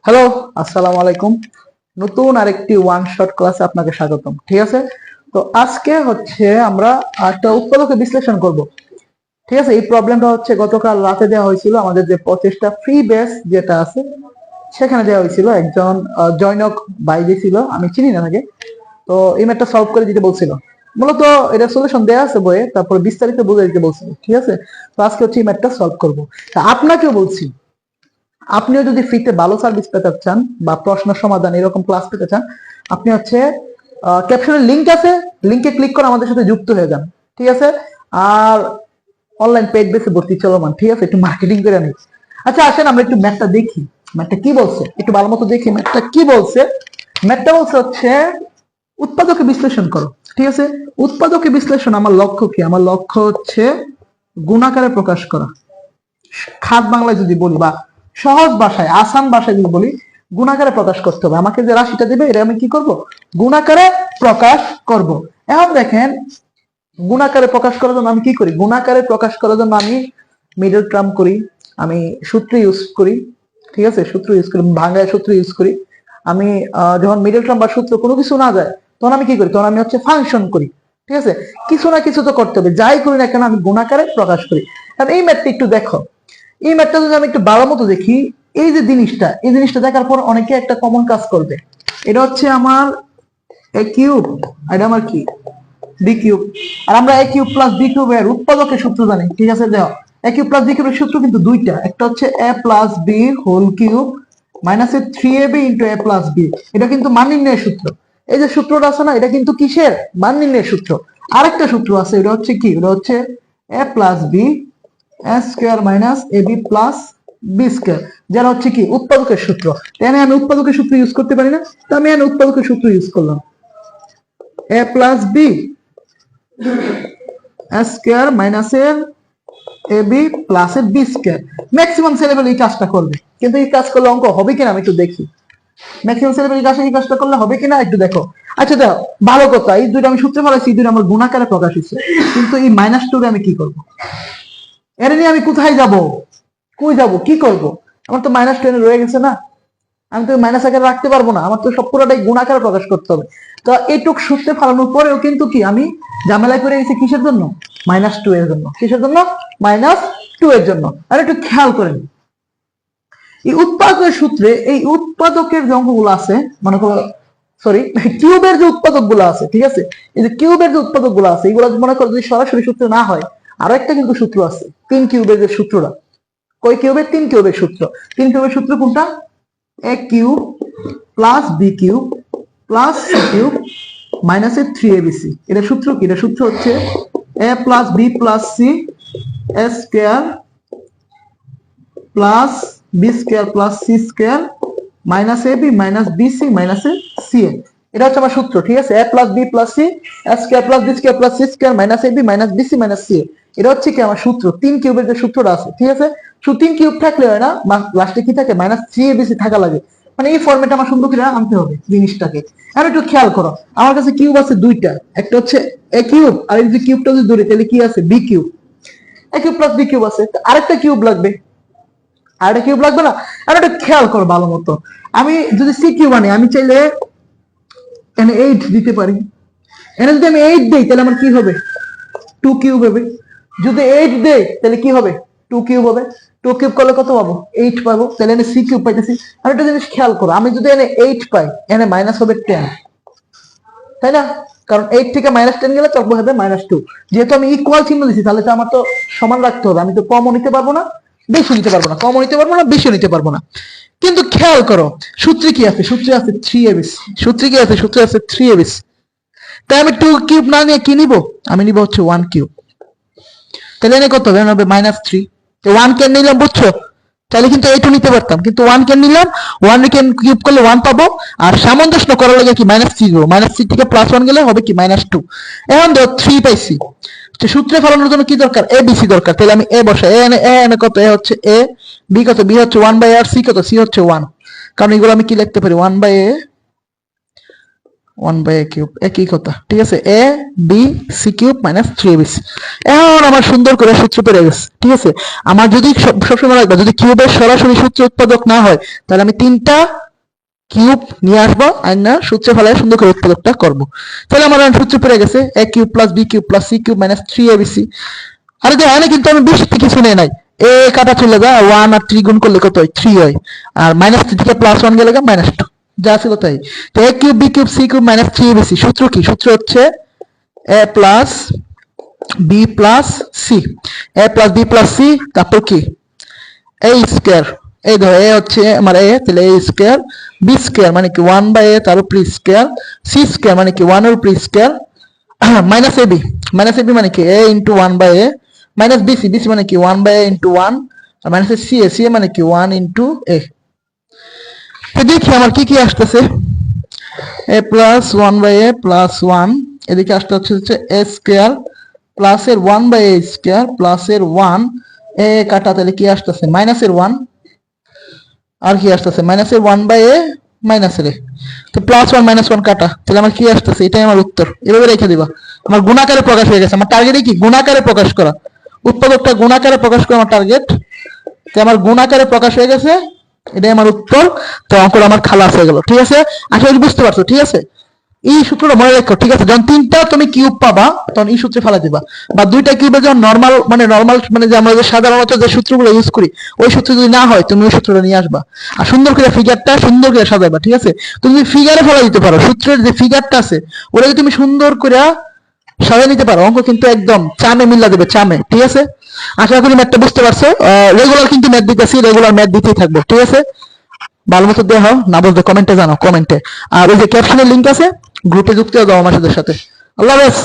Hello, আসসালামু আলাইকুম। নতুন আরেকটি ওয়ান শট ক্লাসে আপনাকে স্বাগতম। ঠিক আছে, তো আজকে হচ্ছে আমরা একটা উৎপাদকে বিশ্লেষণ করব। ঠিক আছে, এই প্রবলেমটা হচ্ছে গতকাল রাতে দেওয়া হয়েছিল। আমাদের যে প্রচেষ্টা ফ্রি বেস যেটা আছে সেখানে দেওয়া হয়েছিল। একজন জয়নক ভাই দিয়েছিল, আমি চিনি না তাকে। তো এই ম্যাথটা সলভ করে দিতে বলছিল। মূলত এটা সলিউশন দেওয়া আছে বইয়ে, তারপরে বিস্তারিত বুঝে দিতে বলছিল। ঠিক আছে, তো আজকে হচ্ছে এই ম্যাথটা সলভ করবো। আপনাকেও বলছি, আপনিও যদি ফ্রিতে ভালো সার্ভিস পেতে চান বা প্রশ্ন সমাধান এরকম ক্লাস পেতে চান, আপনি হচ্ছে ক্যাপশনে লিংক আছে, লিংকে ক্লিক করে আমাদের সাথে যুক্ত হয়ে যান। ঠিক আছে, আর অনলাইন পেজ বেসে ভর্তি চলমান। ঠিক আছে, একটু মার্কেটিং করে নিই। আচ্ছা আসেন আমরা একটু ম্যাথটা দেখি, ম্যাথটা কি বলছে, একটু ভালো মতো দেখি ম্যাথটা কি বলছে। ম্যাথটা বলছে হচ্ছে উৎপাদকে বিশ্লেষণ করো। ঠিক আছে, উৎপাদকে বিশ্লেষণ আমার লক্ষ্য কি? আমার লক্ষ্য হচ্ছে গুণাকারে প্রকাশ করা। খাত বাংলায় যদি বলি বা সহজ ভাষায় আসান ভাষায় যদি বলি, গুণাকারে প্রকাশ করতে হবে। আমাকে যে রাশিটা দেবে এটা আমি কি করব? গুণাকারে প্রকাশ করব। এখন দেখেন, গুণাকারে প্রকাশ করার জন্য আমি কি করি? গুণাকারে প্রকাশ করার জন্য আমি মিডল টার্ম করি, আমি সূত্র ইউজ করি। ঠিক আছে, সূত্র ইউজ করি, ভাঙায় সূত্র ইউজ করি। আমি যখন মিডল টার্ম বা সূত্র কোনো কিছু না যায়, তখন আমি কি করি? তখন আমি হচ্ছে ফাংশন করি। ঠিক আছে, কিছু না কিছু তো করতে হবে, যাই করি না কেন আমি গুণাকারে প্রকাশ করি। আর এই ম্যাথটা একটু দেখো, এই ম্যাথটা যদি আমি একটু ভালো মতো দেখি, এই যে জিনিসটা, এই জিনিসটা দেখার পর অনেকে একটা কমন কাজ করবে। এটা হচ্ছে আমার এ কিউব, এটা আমার কি বি কিউব। আর আমরা A cube plus B cube এর উৎপাদকের সূত্র জানি। ঠিক আছে, দেখো এ কিউব প্লাস বি কিউবের সূত্র কিন্তু দুইটা, একটা হচ্ছে A plus B whole cube minus A three A B into A plus B. এটা কিন্তু মান নির্ণয়ের সূত্র। এই যে সূত্রটা আছে না, এটা কিন্তু কিসের? মান নির্ণয়ের সূত্র। আরেকটা সূত্র আছে, এটা হচ্ছে কি? এটা হচ্ছে A plus B square minus A B plus B square, যারা হচ্ছে কি উৎপাদকের সূত্র। তাই আমি উৎপাদকের সূত্র ইউজ করতে পারি না, তো আমি উৎপাদকের সূত্র ইউজ করলাম। এ প্লাস বি স্কোয়ার মাইনাস এর এ বি প্লাস এর বি স্কোয়ার। ম্যাক্সিমাম ছেলেবেলে এই কাজটা করবে, কিন্তু এই কাজ করলে অঙ্ক হবে কিনা আমি একটু দেখি। ম্যাক্সিমাম ছেলেবেলে এই কাজটা করলে হবে কিনা একটু দেখো। আচ্ছা দেখো, ভালো কথা, এই দুইটা আমি সূত্রে ফেলাইছি, এই দুইটা আমার গুণাকারে প্রকাশ হচ্ছে। কিন্তু এই মাইনাস টু আমি কি করবো? এর নিয়ে আমি কোথায় যাব? কই যাব, কি করব? আমার তো মাইনাস টেনে রয়ে গেছে না, আমি তো মাইনাস আকারে রাখতে পারবো না, আমার তো সব পুরোটাই গুণাকারে প্রকাশ করতে হবে। তো এইটুক সূত্রে ফেলানোর পরেও কিন্তু কি আমি ঝামেলায় পড়ে গেছি কিসের জন্য? মাইনাস টু এর জন্য। কিসের জন্য? মাইনাস টু এর জন্য। আর একটু খেয়াল করেন, এই উৎপাদকের সূত্রে এই উৎপাদকের যে অঙ্কগুলো আছে, মনে করো সরি কিউবের যে উৎপাদক গুলো আছে, ঠিক আছে, এই যে কিউবের যে উৎপাদক গুলো আছে, এগুলো মনে করো যদি সরাসরি সূত্র না হয়, আরো একটা কিন্তু সূত্র আছে, তিন কিউবের যে সূত্রটা। কয় কিউবের? তিন কিউবের সূত্র। তিন কিউবের সূত্র কোনটা? A cube plus B cube plus C cube minus A three ABC. এটা সূত্র কি? এটা সূত্র হচ্ছে A plus B plus C square plus B square plus C square minus A B minus B C minus A C A. এটা হচ্ছে আমার সূত্র। ঠিক আছে, A plus B plus C square plus B square plus C square minus A B minus B C minus C A. এটা হচ্ছে কি আমার সূত্র। তিন কিউবের যে সূত্রটা আছে, ঠিক আছে, শুধু তিন কিউব থাকলে হয় না, লাস্টে কি থাকে? Minus three A B C থাকা লাগে। মানে এই ফরম্যাটে আমার সুন্দর করে আনতে হবে জিনিসটাকে। আর একটু খেয়াল করো, আমার কাছে কিউব আছে দুইটা, একটা হচ্ছে এ কিউব, আর এই যে কিউবটা যদি ধরি তাহলে কি আছে? B cube. A cube plus B cube আছে, আরেকটা কিউব লাগবে, আরেকটা কিউব লাগবে না? আর একটা খেয়াল করো ভালো মতো, আমি যদি সি কিউব আনি, আমি চাইলে এখানে 8 দিতে পারি। এখানে যদি আমি 8 দেই তাহলে আমার কি হবে? 2 কিউব হবে। যদি 8 দেই তাহলে কি হবে? 2 কিউব হবে। 2 কিউব করলে কত পাবো? 8 পাবো। তাহলে এনে সি কিউব পাইতেছি। আর একটা জিনিস খেয়াল করো, আমি যদি এনে 8 পাই, এনে মাইনাস হবে 10, তাই না? কারণ 8 থেকে মাইনাস 10 গেলে তখন হবে মাইনাস 2। যেহেতু আমি ইকুয়াল চিহ্ন দিছি, তাহলে তো আমার তো সমান রাখতে হবে। আমি তো কমও নিতে পারবো না, বেশি নিতে পারবো না, কমও নিতে পারবো না, বেশিও নিতে পারবো না। কিন্তু খেয়াল করো, সূত্রে কি আছে? সূত্রে আছে 3abc। সূত্রে কি আছে? সূত্রে আছে 3abc। তাই আমি 2 কিউব না নিয়ে কি নিব? আমি নিব হচ্ছে 1 কিউব। তাহলে এনে কত হবে? মাইনাস 3। তো 1 কে নিলাম, বুঝছো? তাহলে কিন্তু এইটু নিতে পারতাম, কিন্তু 1 কে নিলাম। 1 কে কিউব করলে 1 পাবো, আর সামঞ্জস্য করার লাগে কি মাইনাস 3 দেবো। মাইনাস 3 থেকে প্লাস 1 গেলে হবে কি? মাইনাস 2। এখন ধর 3 পাইছি, সূত্রে ফলানোর জন্য কি দরকার? এ বিসি দরকার। তাহলে আমি এ বসাই। এ কত? এ হচ্ছে এ, বি কত? বি হচ্ছে 1 বাই আর, সি কত? সি হচ্ছে 1। কারণ এগুলো আমি কি লিখতে পারি? 1 বাই এ 1/a কিউব, একই কথা, ঠিক আছে। a b c cube minus 3abc। এখন আমার সুন্দর করে সূত্র পেরে গেছে, ঠিক আছে। আমার যদি সবসময় রাখবা, যদি কিউবের সরাসরি সূত্র উৎপাদক না হয়, তাহলে আমি 3টা কিউব নিয়ে আসবো, আর না সূত্রে ফেলায় সুন্দর করে উৎপাদকটা করবো। তাহলে আমার সূত্র পেরে গেছে a cube plus b cube plus c cube minus 3abc। আরে দেখো এখানে কিন্তু আমি বেশি কিছু নেই নাই, এ কাটা চলে যায়, 1 আর 3 গুণ করলে কত হয়, 3 হয়। আর মাইনাস 3 থেকে প্লাস 1 গেলে -2, যা ছিল তাই। তো a cube b cube c cube minus 3abc, সূত্র কি? সূত্র হচ্ছে a plus b plus c, a plus b plus c, তারপর কি a স্কয়ার। এই ধরো এ হচ্ছে আমার a, তাহলে a স্কয়ার, b স্কয়ার মানে কি 1/a তার উপর স্কয়ার, c স্কয়ার মানে কি 1 এর উপর square, minus ab, minus ab মানে কি a into 1/a, minus bc, bc মানে কি 1/a ইনটু 1, আর মাইনাস ca, ca মানে কি 1 ইনটু a। তো দেখি আমার কি কি আসতেছে, a প্লাস 1/a প্লাস 1, এদিকে আসতে হচ্ছে a স্কয়ার প্লাস এর 1/a স্কয়ার প্লাস এর 1, এ কাটা, তাহলে কি আসতেছে মাইনাসের 1, আর কি আসতেছে মাইনাসের 1/a মাইনাসের a, তো প্লাস 1 মাইনাস 1 কাটা, তাহলে আমার কি আসতেছে, এটাই আমার উত্তর। এভাবে রেখে দিবা, আমার গুণাকারে প্রকাশ হয়ে গেছে। আমার টার্গেটে কি গুণাকারে প্রকাশ করা, উৎপাদকটা গুণাকারে প্রকাশ করা আমার টার্গেট। তো আমার গুণাকারে প্রকাশ হয়ে গেছে, এটাই আমার উত্তর। তো অঙ্কটা আমার খালাস হয়ে গেল, ঠিক আছে। আশা করি বুঝতে পারছো, ঠিক আছে। এই সূত্রটা মনে রাখো, ঠিক আছে। যখন 3টা তুমি কিউব পাবা, তখন এই সূত্রে ফেলা দিবা। বা 2টা কিউবে যখন নরমাল মানে যে আমরা যে সাধারণত যে সূত্রগুলো ইউজ করি, ওই সূত্র যদি না হয়, তুমি ওই সূত্রটা নিয়ে আসবা, আর সুন্দর করে ফিগারটা সুন্দর করে সাজাবা, ঠিক আছে। তুমি ফিগারে ফেলা দিতে পারো, সূত্রের যে ফিগারটা আছে ওটা যদি তুমি সুন্দর করে সাজিয়ে নিতে পারো, অঙ্ক কিন্তু একদম চামে মিল্লা দেবে, চামে, ঠিক আছে। আশা করি ম্যাথটা বুঝতে পারছো। রেগুলার কিন্তু ম্যাথ দিতেছি, রেগুলার ম্যাথ দিতেই থাকবো, ঠিক আছে। ভালো মতো দেওয়া হোক, না বুঝলে কমেন্টে জানাও, কমেন্টে। আর ওই যে ক্যাপশনের লিঙ্ক আছে, গ্রুপে যুক্ত হয়ে যাও আমার সাথে। আল্লাহ হাফেজ।